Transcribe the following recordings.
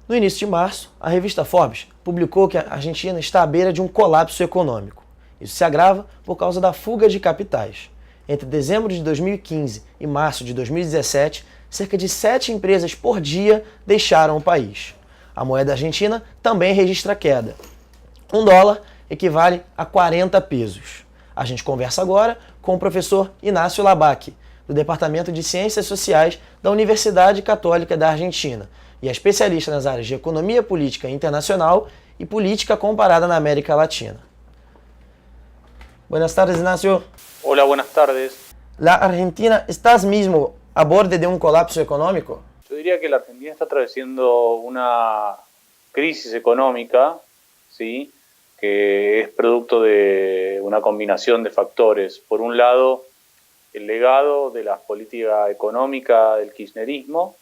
No início de março, a revista Forbes publicou que a Argentina está à beira de um colapso econômico. Isso se agrava por causa da fuga de capitais. Entre dezembro de 2015 e março de 2017, cerca de 7 empresas por dia deixaram o país. A moeda argentina também registra queda. $1 equivale a 40 pesos. A gente conversa agora com o professor Inácio Labac, do Departamento de Ciências Sociais da Universidade Católica da Argentina, e é especialista nas áreas de economia política internacional e política comparada na América Latina. Buenas tardes, Ignacio. Hola, buenas tardes. ¿La Argentina está mismo a borde de un colapso económico? Yo diría que la Argentina está atravesando una crisis económica, ¿sí?, que es producto de una combinación de factores. Por un lado, el legado de la política económica del kirchnerismo,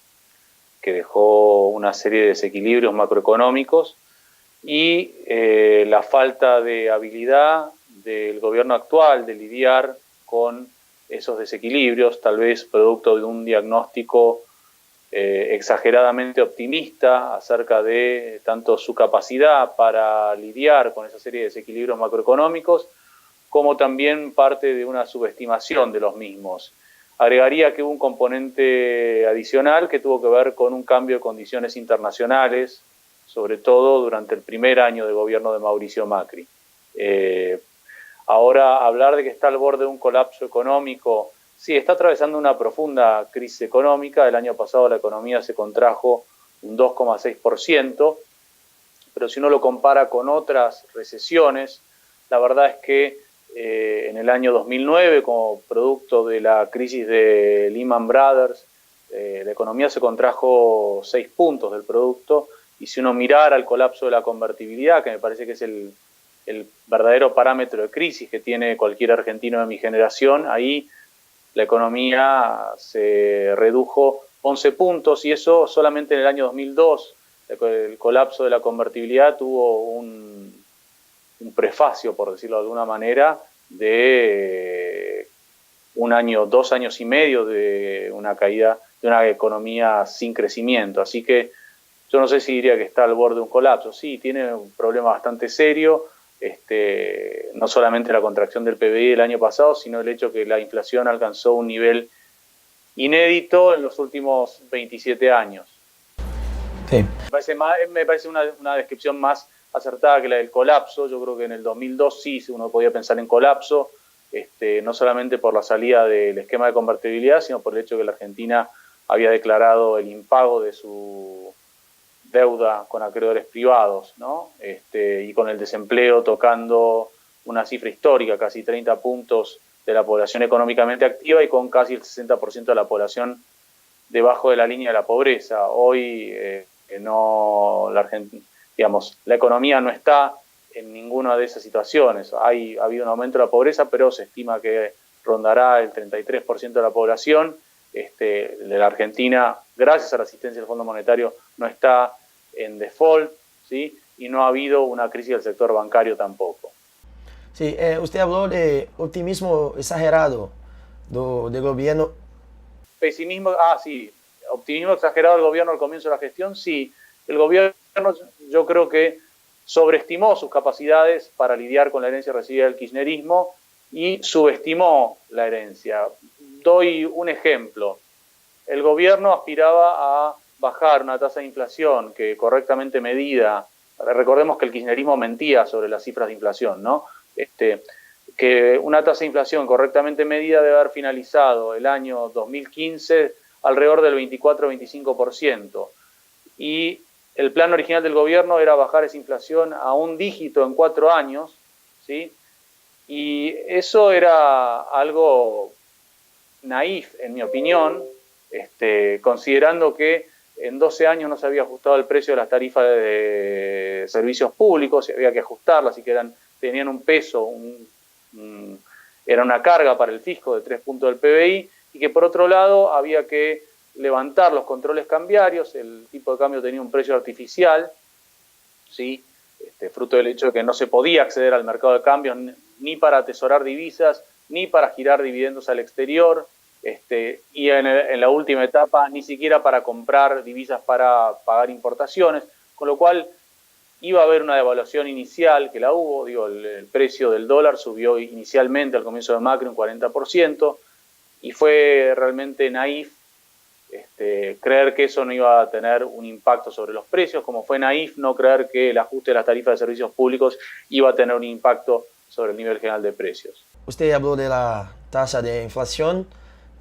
que dejó una serie de desequilibrios macroeconómicos, y la falta de habilidad del gobierno actual de lidiar con esos desequilibrios, tal vez producto de un diagnóstico exageradamente optimista acerca de tanto su capacidad para lidiar con esa serie de desequilibrios macroeconómicos, como también parte de una subestimación de los mismos. Agregaría que hubo un componente adicional que tuvo que ver con un cambio de condiciones internacionales, sobre todo durante el primer año de gobierno de Mauricio Macri. Ahora, hablar de que está al borde de un colapso económico, sí, está atravesando una profunda crisis económica. El año pasado la economía se contrajo un 2,6%, pero si uno lo compara con otras recesiones, la verdad es que en el año 2009, como producto de la crisis de Lehman Brothers, la economía se contrajo 6 puntos del producto, y si uno mirara el colapso de la convertibilidad, que me parece que es el verdadero parámetro de crisis que tiene cualquier argentino de mi generación, ahí la economía se redujo 11 puntos, y eso solamente en el año 2002. El colapso de la convertibilidad tuvo un prefacio, por decirlo de alguna manera, de un año, 2 años y medio de una caída de una economía sin crecimiento. Así que yo no sé si diría que está al borde de un colapso. Sí, tiene un problema bastante serio, no solamente la contracción del PBI del año pasado, sino el hecho que la inflación alcanzó un nivel inédito en los últimos 27 años. Sí. Me parece una descripción más acertada que la del colapso. Yo creo que en el 2002 sí uno podía pensar en colapso, no solamente por la salida del esquema de convertibilidad, sino por el hecho que la Argentina había declarado el impago de su deuda con acreedores privados, ¿no? Y con el desempleo tocando una cifra histórica, casi 30 puntos de la población económicamente activa y con casi el 60% de la población debajo de la línea de la pobreza. Hoy la economía no está en ninguna de esas situaciones. Ha habido un aumento de la pobreza, pero se estima que rondará el 33% de la población. De la Argentina, gracias a la asistencia del Fondo Monetario, no está en default, ¿sí? Y no ha habido una crisis del sector bancario tampoco. Sí, usted habló de optimismo exagerado del gobierno. Pesimismo, sí, optimismo exagerado del gobierno al comienzo de la gestión, sí. El gobierno, yo creo que sobreestimó sus capacidades para lidiar con la herencia recibida del kirchnerismo y subestimó la herencia. Doy un ejemplo. El gobierno aspiraba a bajar una tasa de inflación que correctamente medida, recordemos que el kirchnerismo mentía sobre las cifras de inflación, ¿no? Que una tasa de inflación correctamente medida debe haber finalizado el año 2015 alrededor del 24-25%. Y el plan original del gobierno era bajar esa inflación a un dígito en 4 años, ¿sí? Y eso era algo naif, en mi opinión, considerando que en 12 años no se había ajustado el precio de las tarifas de servicios públicos, y había que ajustarlas, y que tenían un peso, era una carga para el fisco de 3 puntos del PBI, y que por otro lado había que levantar los controles cambiarios. El tipo de cambio tenía un precio artificial, ¿sí? Fruto del hecho de que no se podía acceder al mercado de cambios ni para atesorar divisas, ni para girar dividendos al exterior, y en la última etapa ni siquiera para comprar divisas para pagar importaciones. con lo cual iba a haber una devaluación inicial, que la hubo, digo, el precio del dólar subió inicialmente al comienzo de Macri un 40%, y fue realmente naif creer que eso no iba a tener un impacto sobre los precios, como fue naif no creer que el ajuste de las tarifas de servicios públicos iba a tener un impacto sobre el nivel general de precios. Usted habló de la tasa de inflación,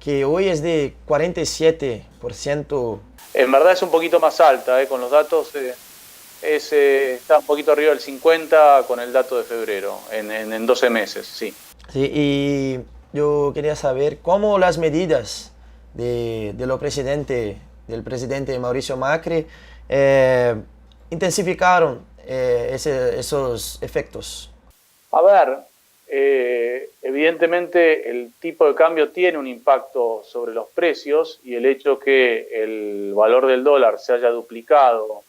que hoy es de 47%. En verdad es un poquito más alta, con los datos está un poquito arriba del 50 con el dato de febrero, en 12 meses, sí. Sí, y yo quería saber cómo las medidas del presidente Mauricio Macri intensificaron esos efectos. A ver, evidentemente el tipo de cambio tiene un impacto sobre los precios, y el hecho que el valor del dólar se haya duplicado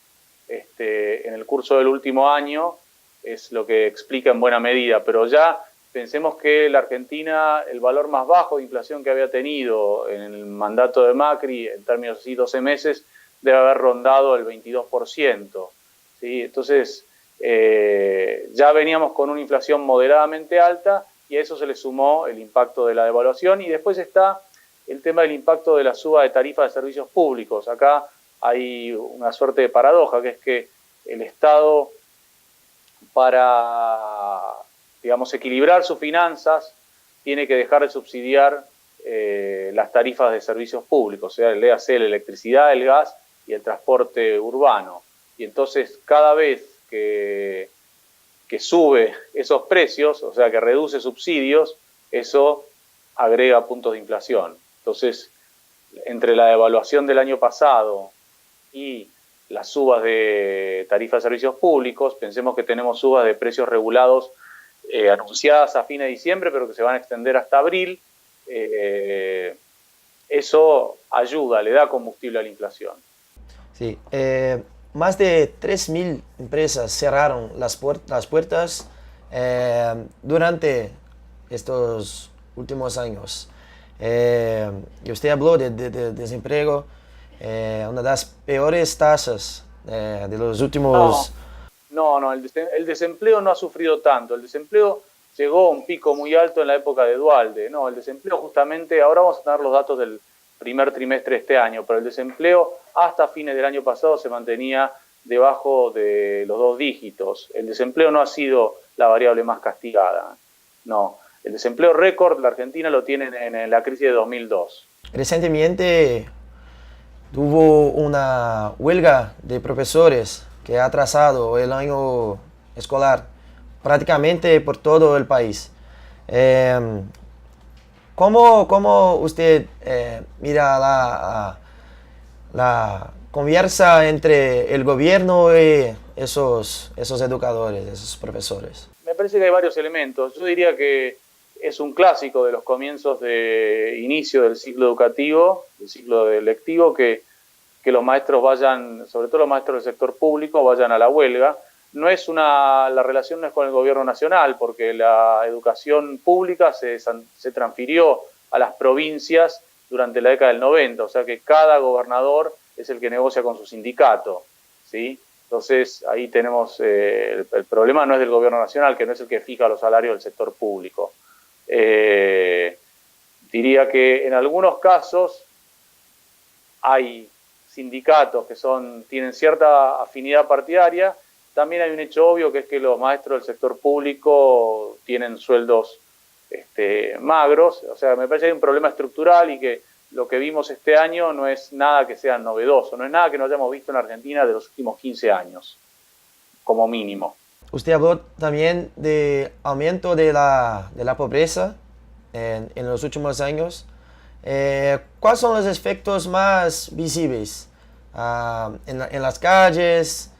en el curso del último año es lo que explica en buena medida, pero ya pensemos que la Argentina, el valor más bajo de inflación que había tenido en el mandato de Macri, en términos de 12 meses, debe haber rondado el 22%. ¿Sí? Entonces, ya veníamos con una inflación moderadamente alta, y a eso se le sumó el impacto de la devaluación, y después está el tema del impacto de la suba de tarifas de servicios públicos. Acá hay una suerte de paradoja, que es que el Estado, para, digamos, equilibrar sus finanzas, tiene que dejar de subsidiar las tarifas de servicios públicos, o sea, léase la electricidad, el gas y el transporte urbano. Y entonces, cada vez que sube esos precios, o sea, que reduce subsidios, eso agrega puntos de inflación. Entonces, entre la devaluación del año pasado y las subas de tarifas de servicios públicos, pensemos que tenemos subas de precios regulados anunciadas a fines de diciembre, pero que se van a extender hasta abril. Eso ayuda, le da combustible a la inflación. Sí, más de 3.000 empresas cerraron las puertas durante estos últimos años. Y usted habló de desempleo, una de las peores tasas de los últimos... No, el desempleo no ha sufrido tanto. El desempleo llegó a un pico muy alto en la época de Duhalde. No, el desempleo justamente, ahora vamos a tener los datos del primer trimestre de este año, pero el desempleo hasta fines del año pasado se mantenía debajo de los 2 dígitos. El desempleo no ha sido la variable más castigada. No, el desempleo récord la Argentina lo tiene en la crisis de 2002. Recientemente hubo una huelga de profesores que ha atrasado el año escolar prácticamente por todo el país. ¿Cómo usted mira la conversa entre el gobierno y esos educadores, esos profesores? Me parece que hay varios elementos. Yo diría que es un clásico de los comienzos de inicio del ciclo educativo, del ciclo lectivo, que los maestros vayan, sobre todo los maestros del sector público, vayan a la huelga. La relación no es con el gobierno nacional, porque la educación pública se transfirió a las provincias durante la década del 90, o sea que cada gobernador es el que negocia con su sindicato, ¿sí? Entonces ahí tenemos, el problema no es del gobierno nacional, que no es el que fija los salarios del sector público. Diría que en algunos casos hay sindicatos que tienen cierta afinidad partidaria. También hay un hecho obvio, que es que los maestros del sector público tienen sueldos magros. O sea, me parece que hay un problema estructural, y que lo que vimos este año no es nada que sea novedoso, no es nada que no hayamos visto en Argentina de los últimos 15 años, como mínimo. Usted habló también de aumento de la pobreza en los últimos años. ¿Cuáles son los efectos más visibles en las calles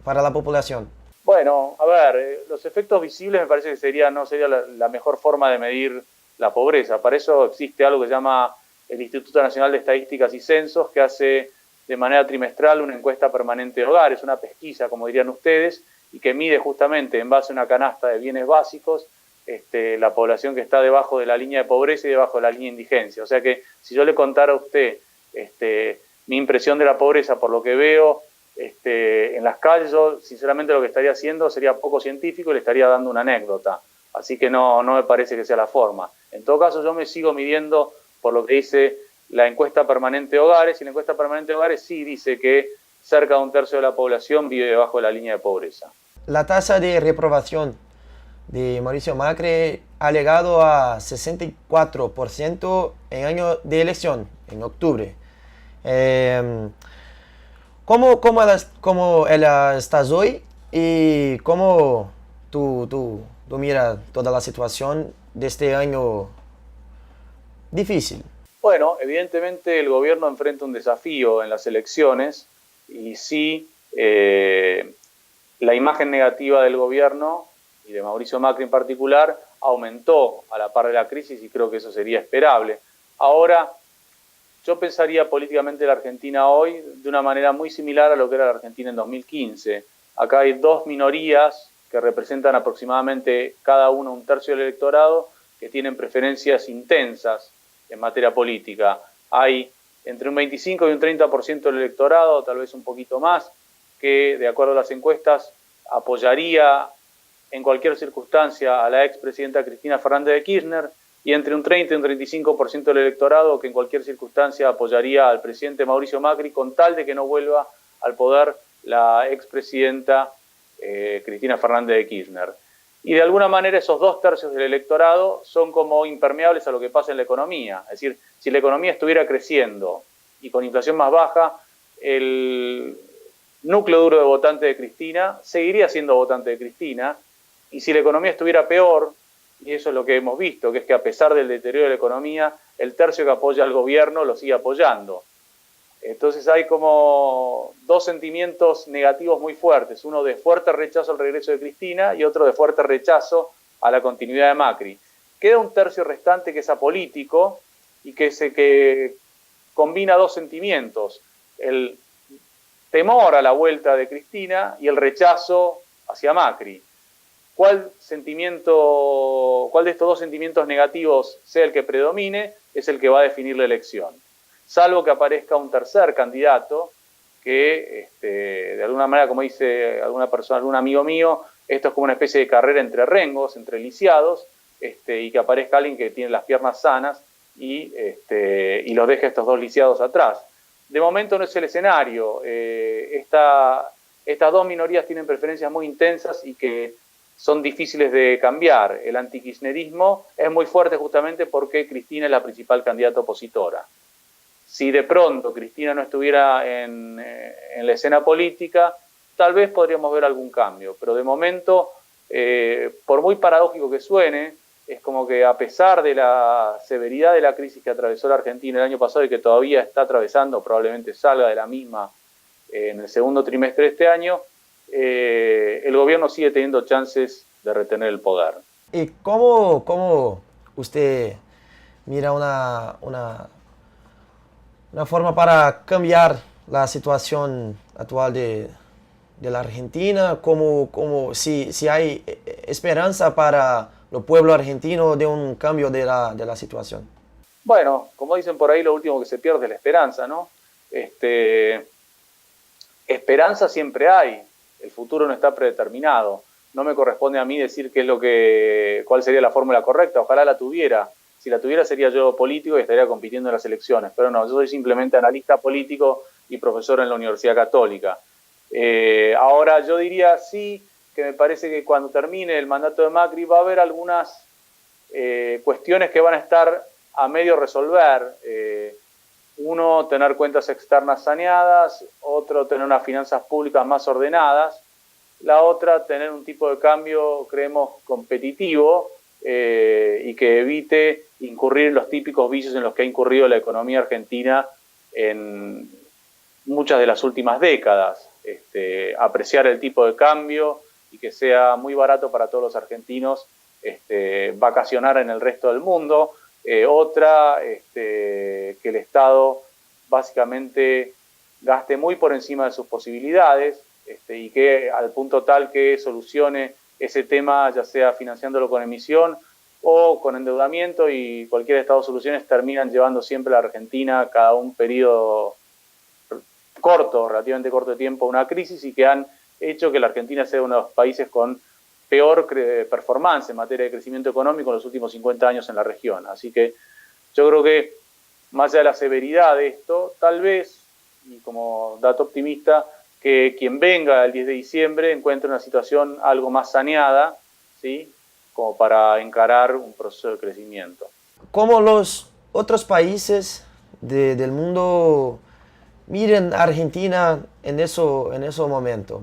para la población? Bueno, a ver, los efectos visibles me parece que no sería la mejor forma de medir la pobreza. Para eso existe algo que se llama el Instituto Nacional de Estadísticas y Censos, que hace de manera trimestral una encuesta permanente de hogares, una pesquisa, como dirían ustedes, y que mide justamente en base a una canasta de bienes básicos la población que está debajo de la línea de pobreza y debajo de la línea de indigencia. O sea que si yo le contara a usted mi impresión de la pobreza por lo que veo en las calles, yo sinceramente lo que estaría haciendo sería poco científico y le estaría dando una anécdota. Así que no me parece que sea la forma. En todo caso, yo me sigo midiendo por lo que dice la encuesta permanente de hogares, y la encuesta permanente de hogares sí dice que cerca de un tercio de la población vive debajo de la línea de pobreza. La tasa de reprobación de Mauricio Macri ha llegado a 64% en año de elección, en octubre. ¿Cómo estás hoy y cómo tú miras toda la situación de este año difícil? Bueno, evidentemente el gobierno enfrenta un desafío en las elecciones y sí, la imagen negativa del gobierno y de Mauricio Macri en particular aumentó a la par de la crisis y creo que eso sería esperable. Ahora, yo pensaría políticamente la Argentina hoy de una manera muy similar a lo que era la Argentina en 2015. Acá hay dos minorías que representan aproximadamente cada uno un tercio del electorado que tienen preferencias intensas en materia política. Hay entre un 25 y un 30% del electorado, tal vez un poquito más, que de acuerdo a las encuestas apoyaría en cualquier circunstancia a la expresidenta Cristina Fernández de Kirchner, y entre un 30 y un 35% del electorado que en cualquier circunstancia apoyaría al presidente Mauricio Macri con tal de que no vuelva al poder la expresidenta Cristina Fernández de Kirchner. Y de alguna manera esos dos tercios del electorado son como impermeables a lo que pasa en la economía. Es decir, si la economía estuviera creciendo y con inflación más baja, el núcleo duro de votante de Cristina seguiría siendo votante de Cristina, y si la economía estuviera peor, y eso es lo que hemos visto, que es que a pesar del deterioro de la economía, el tercio que apoya al gobierno lo sigue apoyando. Entonces hay como dos sentimientos negativos muy fuertes, uno de fuerte rechazo al regreso de Cristina y otro de fuerte rechazo a la continuidad de Macri. Queda un tercio restante que es apolítico y que combina dos sentimientos, el temor a la vuelta de Cristina y el rechazo hacia Macri. ¿Cuál de estos dos sentimientos negativos sea el que predomine? Es el que va a definir la elección. Salvo que aparezca un tercer candidato que, de alguna manera, como dice alguna persona, algún amigo mío, esto es como una especie de carrera entre rengos, entre lisiados, y que aparezca alguien que tiene las piernas sanas y los deje estos dos lisiados atrás. De momento no es el escenario. Estas dos minorías tienen preferencias muy intensas y que son difíciles de cambiar. El antikirchnerismo es muy fuerte justamente porque Cristina es la principal candidata opositora. Si de pronto Cristina no estuviera en la escena política, tal vez podríamos ver algún cambio, pero de momento, por muy paradójico que suene, es como que a pesar de la severidad de la crisis que atravesó la Argentina el año pasado y que todavía está atravesando, probablemente salga de la misma en el segundo trimestre de este año, el gobierno sigue teniendo chances de retener el poder. ¿Y cómo usted mira una forma para cambiar la situación actual de la Argentina? Si hay esperanza para el pueblo argentino de un cambio de la situación? Bueno, como dicen por ahí, lo último que se pierde es la esperanza, ¿no? Esperanza siempre hay. El futuro no está predeterminado. No me corresponde a mí decir cuál sería la fórmula correcta. Ojalá la tuviera. Si la tuviera sería yo político y estaría compitiendo en las elecciones. Pero no, yo soy simplemente analista político y profesor en la Universidad Católica. Ahora yo diría sí, que me parece que cuando termine el mandato de Macri va a haber algunas cuestiones que van a estar a medio resolver. Uno, tener cuentas externas saneadas, otro, tener unas finanzas públicas más ordenadas, la otra, tener un tipo de cambio, creemos, competitivo y que evite incurrir en los típicos vicios en los que ha incurrido la economía argentina en muchas de las últimas décadas. Apreciar el tipo de cambio y que sea muy barato para todos los argentinos vacacionar en el resto del mundo. Otra, que el Estado básicamente gaste muy por encima de sus posibilidades y que al punto tal que solucione ese tema, ya sea financiándolo con emisión o con endeudamiento, y cualquiera de estas dos soluciones terminan llevando siempre a la Argentina cada un periodo corto, relativamente corto tiempo, una crisis y que han hecho que la Argentina sea uno de los países con peor performance en materia de crecimiento económico en los últimos 50 años en la región. Así que yo creo que, más allá de la severidad de esto, tal vez, y como dato optimista, que quien venga el 10 de diciembre encuentre una situación algo más saneada, ¿sí?, como para encarar un proceso de crecimiento. ¿Cómo los otros países del mundo miren a Argentina en ese momento?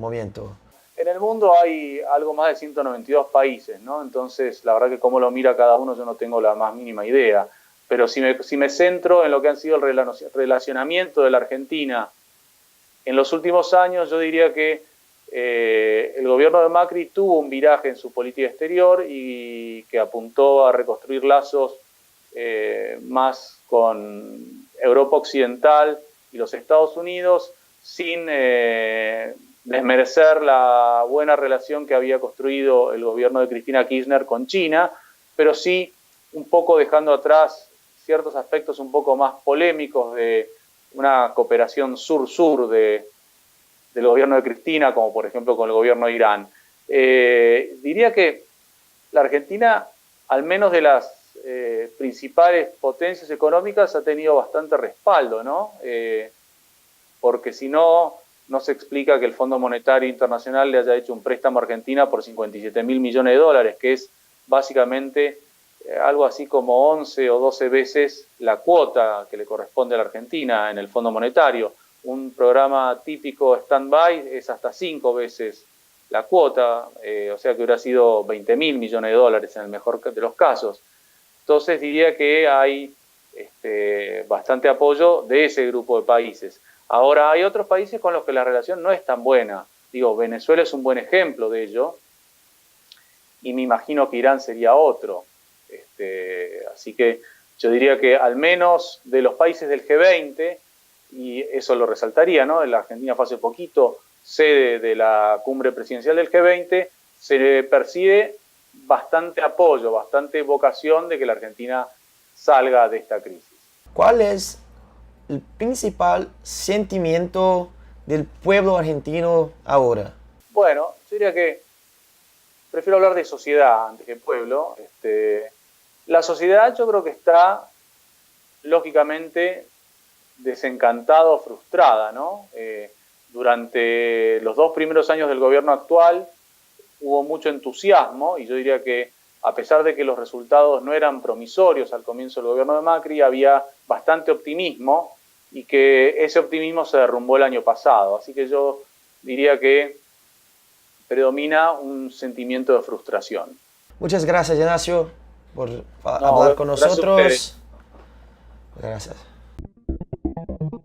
En el mundo hay algo más de 192 países, ¿no? Entonces, la verdad que cómo lo mira cada uno yo no tengo la más mínima idea. Pero si me centro en lo que han sido el relacionamiento de la Argentina en los últimos años, yo diría que el gobierno de Macri tuvo un viraje en su política exterior y que apuntó a reconstruir lazos más con Europa Occidental y los Estados Unidos, sin desmerecer la buena relación que había construido el gobierno de Cristina Kirchner con China, pero sí un poco dejando atrás ciertos aspectos un poco más polémicos de una cooperación sur-sur del gobierno de Cristina, como por ejemplo con el gobierno de Irán. Diría que la Argentina, al menos de las principales potencias económicas, ha tenido bastante respaldo, ¿no? Porque si no, no se explica que el Fondo Monetario Internacional le haya hecho un préstamo a Argentina por 57.000 millones de dólares, que es básicamente algo así como 11 o 12 veces la cuota que le corresponde a la Argentina en el Fondo Monetario. Un programa típico stand-by es hasta 5 veces la cuota, o sea que hubiera sido 20.000 millones de dólares en el mejor de los casos. Entonces diría que hay bastante apoyo de ese grupo de países. Ahora, hay otros países con los que la relación no es tan buena. Digo, Venezuela es un buen ejemplo de ello, y me imagino que Irán sería otro. Así que yo diría que al menos de los países del G20, y eso lo resaltaría, ¿no? La Argentina fue hace poquito sede de la cumbre presidencial del G20, se percibe bastante apoyo, bastante vocación de que la Argentina salga de esta crisis. ¿Cuál es el principal sentimiento del pueblo argentino ahora? Bueno, yo diría que prefiero hablar de sociedad antes que pueblo. La sociedad yo creo que está, lógicamente, desencantada o frustrada, ¿no? Durante los 2 primeros años del gobierno actual hubo mucho entusiasmo y yo diría que a pesar de que los resultados no eran promisorios al comienzo del gobierno de Macri, había bastante optimismo y que ese optimismo se derrumbó el año pasado. Así que yo diría que predomina un sentimiento de frustración. Muchas gracias, Ignacio, por hablar con nosotros. Gracias a ustedes. Gracias.